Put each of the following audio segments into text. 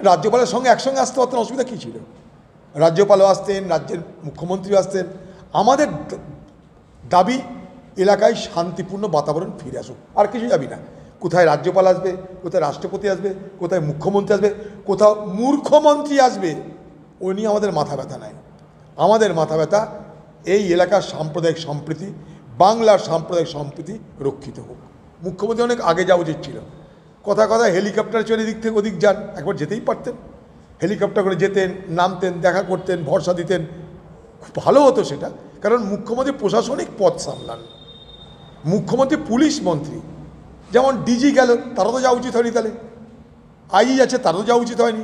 রাজ্যপালের সঙ্গে একসঙ্গে আসতে পারতেন, অসুবিধা কী ছিল? রাজ্যপালও আসতেন, রাজ্যের মুখ্যমন্ত্রীও আসতেন। আমাদের দাবি এলাকায় শান্তিপূর্ণ বাতাবরণ ফিরে আসুক, আর কিছু দাবি না। কোথায় রাজ্যপাল আসবে, কোথায় রাষ্ট্রপতি আসবে, কোথায় মুখ্যমন্ত্রী আসবে, কোথাও মূর্খমন্ত্রী আসবে, ওই নিয়ে আমাদের মাথা ব্যথা নাই। আমাদের মাথা ব্যথা এই এলাকার সাম্প্রদায়িক সম্প্রীতি, বাংলার সাম্প্রদায়িক সম্প্রীতি রক্ষিত হোক। মুখ্যমন্ত্রী অনেক আগে যাওয়া উচিত ছিল। কথা কথা হেলিকপ্টার চলে দিক থেকে ওদিক যান, একবার যেতেই পারতেন। হেলিকপ্টার করে যেতেন, নামতেন, দেখা করতেন, ভরসা দিতেন, খুব ভালো হতো সেটা। কারণ মুখ্যমন্ত্রী প্রশাসনিক পদ সামলান, মুখ্যমন্ত্রী পুলিশ মন্ত্রী। যেমন ডিজি গেল, তারও তো যাওয়া উচিত হয়নি, তাহলে আইজি আছে, তারও যাওয়া উচিত হয়নি।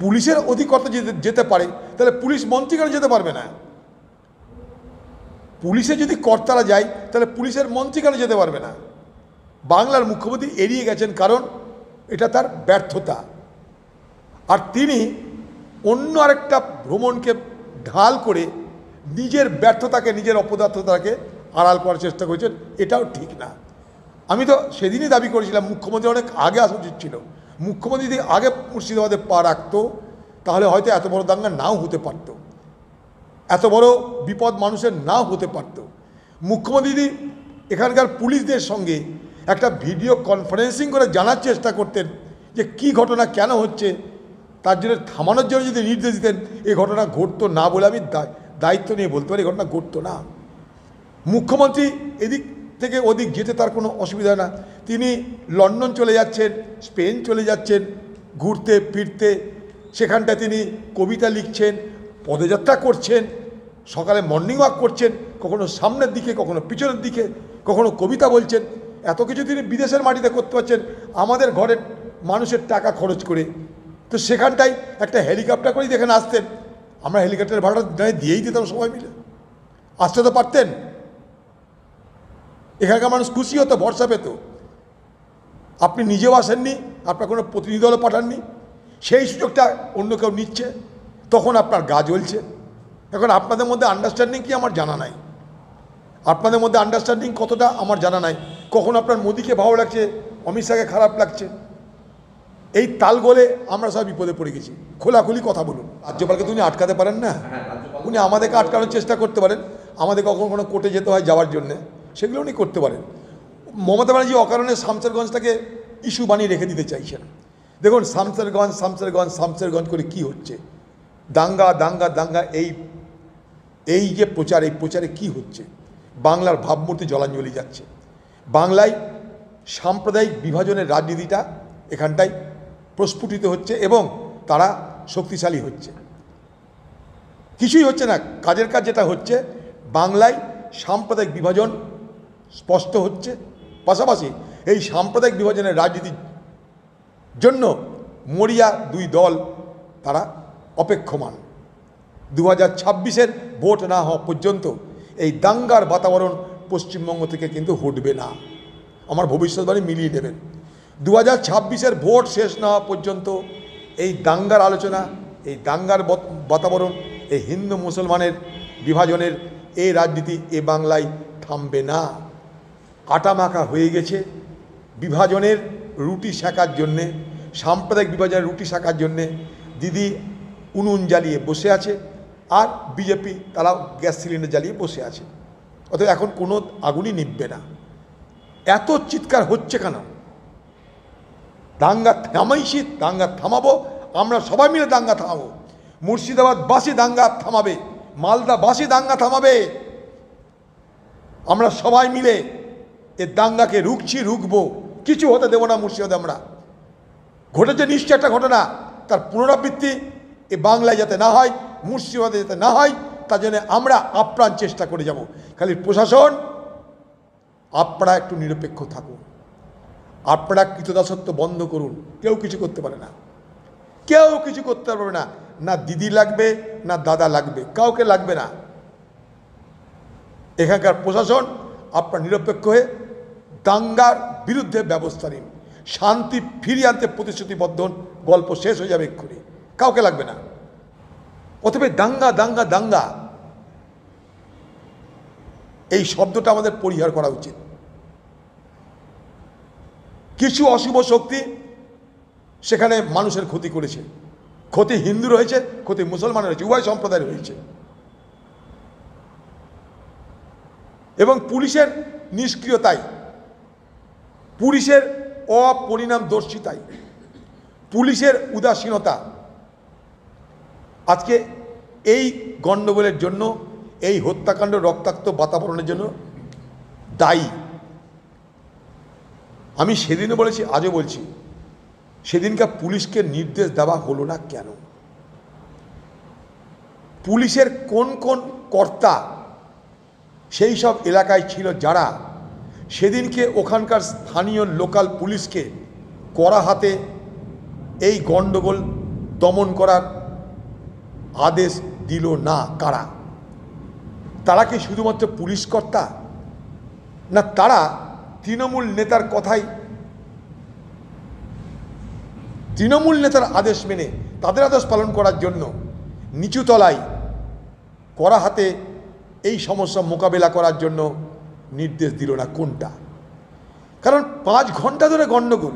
পুলিশের অধিকর্তা যেতে পারে, তাহলে পুলিশ মন্ত্রী কেন যেতে পারবে না? পুলিশে যদি কর্তারা যায়, তাহলে পুলিশের মন্ত্রী কেন যেতে পারবে না? বাংলার মুখ্যমন্ত্রী এড়িয়ে গেছেন, কারণ এটা তার ব্যর্থতা। আর তিনি অন্য আরেকটা ভ্রমণকে ঢাল করে নিজের ব্যর্থতাকে, নিজের অপদার্থতাকে আড়াল করার চেষ্টা করেছেন, এটাও ঠিক না। আমি তো সেদিনই দাবি করেছিলাম মুখ্যমন্ত্রী অনেক আগে আসা উচিত ছিল। মুখ্যমন্ত্রী যদি আগে মুর্শিদাবাদে পা রাখতো, তাহলে হয়তো এত বড় দাঙ্গা নাও হতে পারত, এত বড় বিপদ মানুষের নাও হতে পারত। মুখ্যমন্ত্রী যদি এখানকার পুলিশদের সঙ্গে একটা ভিডিও কনফারেন্সিং করে জানার চেষ্টা করতেন যে কী ঘটনা কেন হচ্ছে, তার জন্য থামানোর জন্য যদি নির্দেশ দিতেন, এই ঘটনা ঘটতো না বলে আমি দায়িত্ব নিয়ে বলতে পারি, এই ঘটনা ঘটতো না। মুখ্যমন্ত্রী এদিক থেকে ওদিক যেতে তার কোনো অসুবিধা না। তিনি লন্ডন চলে যাচ্ছেন, স্পেন চলে যাচ্ছেন ঘুরতে ফিরতে, সেখানটায় তিনি কবিতা লিখছেন, পদযাত্রা করছেন, সকালে মর্নিং ওয়াক করছেন, কখনো সামনের দিকে, কখনো পিছনের দিকে, কখনো কবিতা বলছেন। এত কিছু তিনি বিদেশের মাটিতে করতে পারছেন আমাদের ঘরের মানুষের টাকা খরচ করে। তো সেখানটায় একটা হেলিকপ্টার করেই এখানে আসতেন, আমরা হেলিকপ্টার ভাড়া দিয়েই দিতাম সবাই মিলে, আসতে তো পারতেন। এখানকার মানুষ খুশি হতো, ভরসা পেত। আপনি নিজেও আসেননি, আপনার কোনো প্রতিনিধি দলও পাঠাননি, সেই সুযোগটা অন্য কেউ নিচ্ছে, তখন আপনার গা জ্বলছে। এখন আপনাদের মধ্যে আন্ডারস্ট্যান্ডিং কি আমার জানা নাই, আপনাদের মধ্যে আন্ডারস্ট্যান্ডিং কতটা আমার জানা নাই। কখন আপনার মোদিকে ভালো লাগছে, অমিত শাহকে খারাপ লাগছে, এই তালগোলে আমরা সব বিপদে পড়ে গেছি। খোলাখুলি কথা বলুন। রাজ্যপালকে তো উনি আটকাতে পারেন না, উনি আমাদেরকে আটকানোর চেষ্টা করতে পারেন, আমাদের কখনো কোনো কোর্টে যেতে হয় যাওয়ার জন্যে, সেগুলো উনি করতে পারেন। মমতা ব্যানার্জি অকারণে শামসেরগঞ্জটাকে ইস্যু বানিয়ে রেখে দিতে চাইছেন। দেখুন শামসেরগঞ্জ শামসেরগঞ্জ শামসেরগঞ্জ করে কি হচ্ছে, দাঙ্গা দাঙ্গা দাঙ্গা, এই যে প্রচার, এই প্রচারে কি হচ্ছে? বাংলার ভাবমূর্তি জলাঞ্জলি যাচ্ছে। বাংলায় সাম্প্রদায়িক বিভাজনের রাজনীতিটা এখানটায় প্রস্ফুটিত হচ্ছে এবং তারা শক্তিশালী হচ্ছে। কিছুই হচ্ছে না, কাজের কাজ যেটা হচ্ছে, বাংলায় সাম্প্রদায়িক বিভাজন স্পষ্ট হচ্ছে। পাশাপাশি এই সাম্প্রদায়িক বিভাজনের রাজনীতির জন্য মরিয়া দুই দল তারা অপেক্ষমান। 2026-এর ভোট না হওয়া পর্যন্ত এই দাঙ্গার বাতাবরণ পশ্চিমবঙ্গ থেকে কিন্তু হটবে না। আমার ভবিষ্যৎবাণী মিলিয়ে নেবেন। 2026-এর ভোট শেষ না হওয়া পর্যন্ত এই দাঙ্গার আলোচনা, এই দাঙ্গার বাতাবরণ, এই হিন্দু মুসলমানের বিভাজনের এই রাজনীতি এ বাংলায় থামবে না। আটামাখা হয়ে গেছে বিভাজনের রুটি শেখার জন্যে, সাম্প্রদায়িক বিভাজনের রুটি শেখার জন্যে দিদি উনুন জ্বালিয়ে বসে আছে, আর বিজেপি তারা গ্যাস সিলিন্ডার জ্বালিয়ে বসে আছে। অতএব এখন কোনো আগুনই নিভবে না। এত চিৎকার হচ্ছে কেন? দাঙ্গা থামাইছি, দাঙ্গা থামাবো, আমরা সবাই মিলে দাঙ্গা থামাবো। মুর্শিদাবাদবাসী দাঙ্গা থামাবে, মালদাবাসী দাঙ্গা থামাবে। আমরা সবাই মিলে এ দাঙ্গাকে রুখবো, কিছু হতে দেবো না মুর্শিদাবাদে। আমরা ঘটেছে নিশ্চয় একটা ঘটনা, তার পুনরাবৃত্তি এ বাংলায় যাতে না হয়, মুর্শিদাবাদে যাতে না হয়, তার জন্য আমরা আপ্রাণ চেষ্টা করে যাব। খালি প্রশাসন আপনারা একটু নিরপেক্ষ থাকুন, আপনারা কৃতদাসত্ব বন্ধ করুন। কেউ কিছু করতে পারে না, কেউ কিছু করতে পারবে না। না দিদি লাগবে, না দাদা লাগবে, কাউকে লাগবে না। এখানকার প্রশাসন আপনার নিরপেক্ষ হয়ে দাঙ্গার বিরুদ্ধে ব্যবস্থা নিন, শান্তি ফিরিয়ে আনতে প্রতিশ্রুতিবদ্ধ হন, গল্প শেষ হয়ে যাবে এক্ষুনি, কাউকে লাগবে না। অতএব দাঙ্গা দাঙ্গা দাঙ্গা এই শব্দটা আমাদের পরিহার করা উচিত। কিছু অশুভ শক্তি সেখানে মানুষের ক্ষতি করেছে। ক্ষতি হিন্দুর হয়েছে, ক্ষতি মুসলমানের হয়েছে, উভয় সম্প্রদায়ের হয়েছে। এবং পুলিশের নিষ্ক্রিয়তায়, পুলিশের অপরিণামদর্শিতায়, পুলিশের উদাসীনতা আজকে এই গণ্ডগোলের জন্য, এই হত্যাকাণ্ড, রক্তাক্ত বাতাবরণের জন্য দায়ী। আমি সেদিনও বলেছি, আজও বলছি, সেদিনকার পুলিশকে নির্দেশ দেওয়া হলো না কেন? পুলিশের কোন কোন কর্তা সেই সব এলাকায় ছিল যারা সেদিনকে ওখানকার স্থানীয় লোকাল পুলিশকে কড়া হাতে এই গণ্ডগোল দমন করার আদেশ দিল না? কারা? তারা কি শুধুমাত্র পুলিশ কর্তা, না তারা তৃণমূল নেতার কথাই, তৃণমূল নেতার আদেশ মেনে, তাদের আদেশ পালন করার জন্য নিচুতলায় কড়া হাতে এই সমস্যা মোকাবেলা করার জন্য নির্দেশ দিল না? কোনটা? কারণ 5 ঘন্টা ধরে গণ্ডগোল,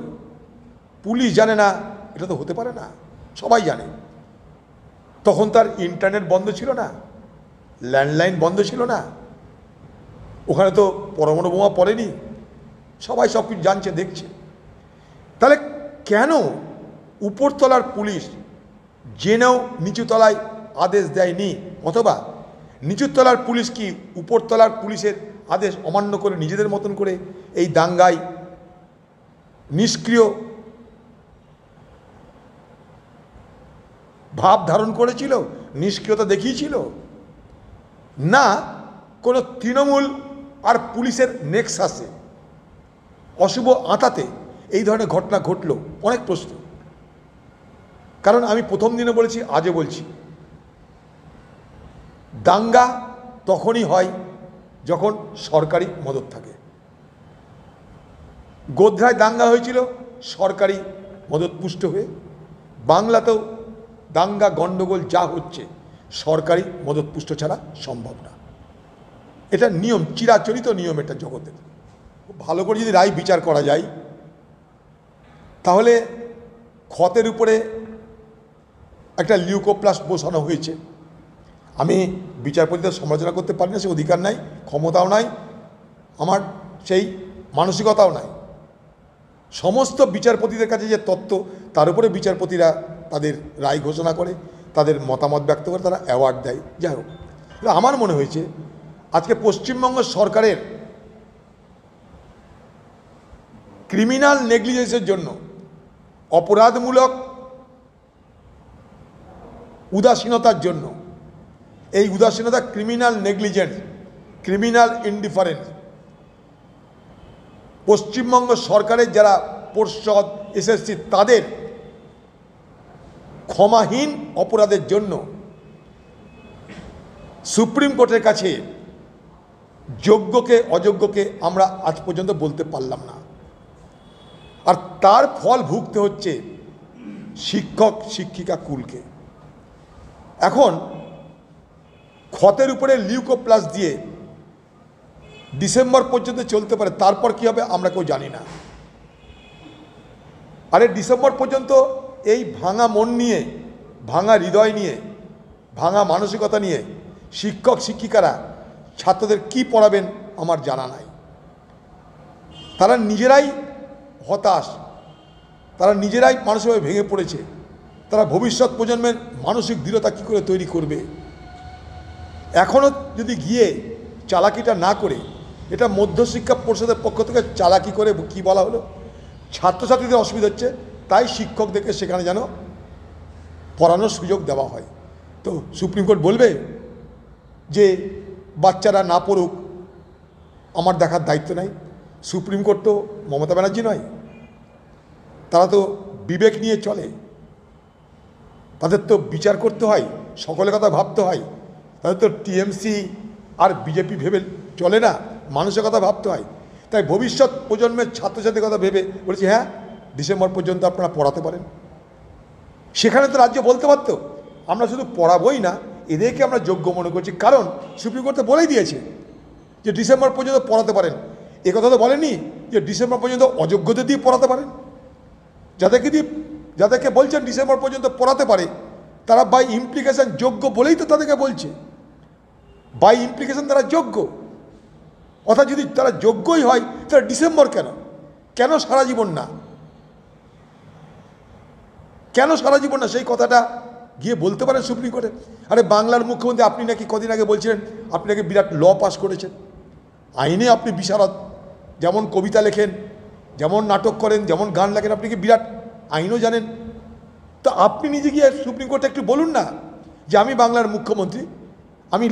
পুলিশ জানে না? এটা তো হতে পারে না, সবাই জানে। তখন তার ইন্টারনেট বন্ধ ছিল না, ল্যান্ডলাইন বন্ধ ছিল না, ওখানে তো পরমাণু বোমা পড়েনি, সবাই সব কিছু জানছে, দেখছে। তাহলে কেন উপরতলার পুলিশ জেনেও নিচুতলায় আদেশ দেয়নি? অথবা নিচুতলার পুলিশ কি উপরতলার পুলিশের আদেশ অমান্য করে নিজেদের মতন করে এই দাঙ্গায় নিষ্ক্রিয় ভাব ধারণ করেছিল, নিষ্ক্রিয়তা দেখিয়েছিল? না কোনো তৃণমূল আর পুলিশের নেক্সাসে, অশুভ আঁতাতে এই ধরনের ঘটনা ঘটলো? অনেক প্রশ্ন। কারণ আমি প্রথম দিনে বলেছি, আজও বলছি, দাঙ্গা তখনই হয় যখন সরকারি মদত থাকে। গোধ্রায় দাঙ্গা হয়েছিল সরকারি মদত পুষ্ট হয়ে, বাংলাতেও দাঙ্গা গণ্ডগোল যা হচ্ছে সরকারি মদত পুষ্ট ছাড়া সম্ভব না। এটা নিয়ম, চিরাচরিত নিয়ম এটা জগতের। ভালো করে যদি রায় বিচার করা যায় তাহলে ক্ষতের উপরে একটা লিউকোপ্লাস্ট বসানো হয়েছে। আমি বিচারপতিদের সমালোচনা করতে পারি না, সে অধিকার নাই, ক্ষমতাও নাই, আমার সেই মানসিকতাও নাই। সমস্ত বিচারপতিদের কাছে যে তত্ত্ব, তার উপরে বিচারপতিরা তাদের রায় ঘোষণা করে, তাদের মতামত ব্যক্ত করে, তারা অ্যাওয়ার্ড দেয়। যাই হোক, আমার মনে হয়েছে আজকে পশ্চিমবঙ্গ সরকারের ক্রিমিনাল নেগলিজেন্সের জন্য, অপরাধমূলক উদাসীনতার জন্য, এই উদাসীনতা, criminal negligence, criminal indifference, Paschimbanga সরকারের যারা পর্ষদ, এসএসসি, তাদের ক্ষমাহীন অপরাধের জন্য সুপ্রিম কোর্টের কাছে যোগ্যকে অযোগ্যকে আমরা আজ পর্যন্ত বলতে পারলাম না। আর তার ফল ভুগতে হচ্ছে শিক্ষক শিক্ষিকা কুলকে। এখন ক্ষতের উপরে লিউকোপ্লাস্ট দিয়ে ডিসেম্বর পর্যন্ত চলতে পারে, তারপর কি হবে আমরা কেউ জানি না। আরে ডিসেম্বর পর্যন্ত এই ভাঙা মন নিয়ে, ভাঙা হৃদয় নিয়ে, ভাঙা মানসিকতা নিয়ে শিক্ষক শিক্ষিকারা ছাত্রদের কি পড়াবেন আমার জানা নাই। তারা নিজেরাই হতাশ, তারা নিজেরাই মানসিকভাবে ভেঙে পড়েছে। তারা ভবিষ্যৎ প্রজন্মের মানসিক দৃঢ়তা কী করে তৈরি করবে? এখনও যদি গিয়ে চালাকিটা না করে, এটা মধ্যশিক্ষা পর্ষদের পক্ষ থেকে চালাকি করে কি বলা হলো, ছাত্রছাত্রীদের অসুবিধা হচ্ছে তাই শিক্ষকদেরকে সেখানে যেন পড়ানোর সুযোগ দেওয়া হয়। তো সুপ্রিম কোর্ট বলবে যে বাচ্চারা না পড়ুক, আমার দেখার দায়িত্ব নাই? সুপ্রিম কোর্ট তো মমতা ব্যানার্জি নয়, তারা তো বিবেক নিয়ে চলে, তাদের তো বিচার করতে হয়, সকলের কথা ভাবতে হয়। তাদের তো টিএমসি আর বিজেপি ভেবে চলে না, মানুষের কথা ভাবতে হয়। তাই ভবিষ্যৎ প্রজন্মের ছাত্রছাত্রীর কথা ভেবে বলেছি, হ্যাঁ ডিসেম্বর পর্যন্ত আপনারা পড়াতে পারেন। সেখানে তো রাজ্য বলতে পারত আমরা শুধু পড়াবই না, এদেরকে আমরা যোগ্য মনে করছি, কারণ সুপ্রিম কোর্ট তো বলেই দিয়েছে যে ডিসেম্বর পর্যন্ত পড়াতে পারেন। এ কথা তো বলেনি যে ডিসেম্বর পর্যন্ত অযোগ্যদের দিয়ে পড়াতে পারেন, যাদেরকে দিয়ে যাদেরকে বলছেন ডিসেম্বর পর্যন্ত পড়াতে পারে, তারা বাই ইমপ্লিকেশন যোগ্য বলেই তো তাদেরকে বলছে, বাই ইমপ্লিকেশন তারা যোগ্য। অর্থাৎ যদি তারা যোগ্যই হয় তাহলে ডিসেম্বর কেন, কেন সারা জীবন না, কেন সারা জীবন না, সেই কথাটা গিয়ে বলতে পারেন সুপ্রিম কোর্টে। আরে বাংলার মুখ্যমন্ত্রী, আপনি নাকি কদিন আগে বলছিলেন আপনি নাকি বিরাট ল পাস করেছেন, আইনে আপনি বিশারদ, যেমন কবিতা লেখেন, যেমন নাটক করেন, যেমন গান লেখেন, আপনি কি বিরাট আইনও জানেন। তো আপনি নিজে গিয়ে সুপ্রিম কোর্টে একটু বলুন না যে আমি বাংলার মুখ্যমন্ত্রী, আমি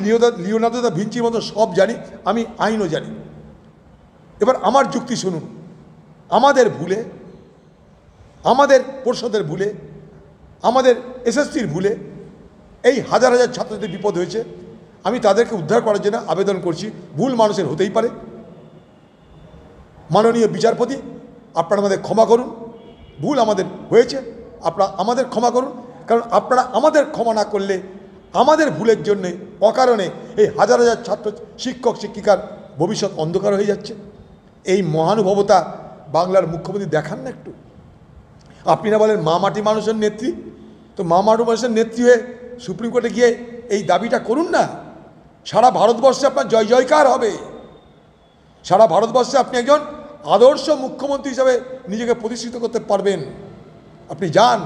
লিওনার্দো দা ভিঞ্চির মতো সব জানি, আমি আইনও জানি। এবার আমার যুক্তি শুনুন। আমাদের ভুলে, আমাদের পর্ষদের ভুলে, আমাদের এসএসসির ভুলে এই হাজার হাজার ছাত্রদের বিপদ হয়েছে। আমি তাদেরকে উদ্ধার করার জন্য আবেদন করছি। ভুল মানুষের হতেই পারে। মাননীয় বিচারপতি, আপনারা আমাদের ক্ষমা করুন, ভুল আমাদের হয়েছে, আপনারা আমাদের ক্ষমা করুন। কারণ আপনারা আমাদের ক্ষমা না করলে আমাদের ভুলের জন্যে অকারণে এই হাজার হাজার ছাত্র, শিক্ষক, শিক্ষিকার ভবিষ্যৎ অন্ধকার হয়ে যাচ্ছে। এই মহানুভবতা বাংলার মুখ্যমন্ত্রী দেখান না একটু। আপনি না বলেন মা মাটি মানুষের নেত্রী, তো মা মাটি মানুষের নেত্রী হয়ে সুপ্রিম কোর্টে গিয়ে এই দাবিটা করুন না। সারা ভারতবর্ষে আপনার জয় জয়কার হবে। সারা ভারতবর্ষে আপনি একজন আদর্শ মুখ্যমন্ত্রী হিসাবে নিজেকে প্রতিষ্ঠিত করতে পারবেন। আপনি যান।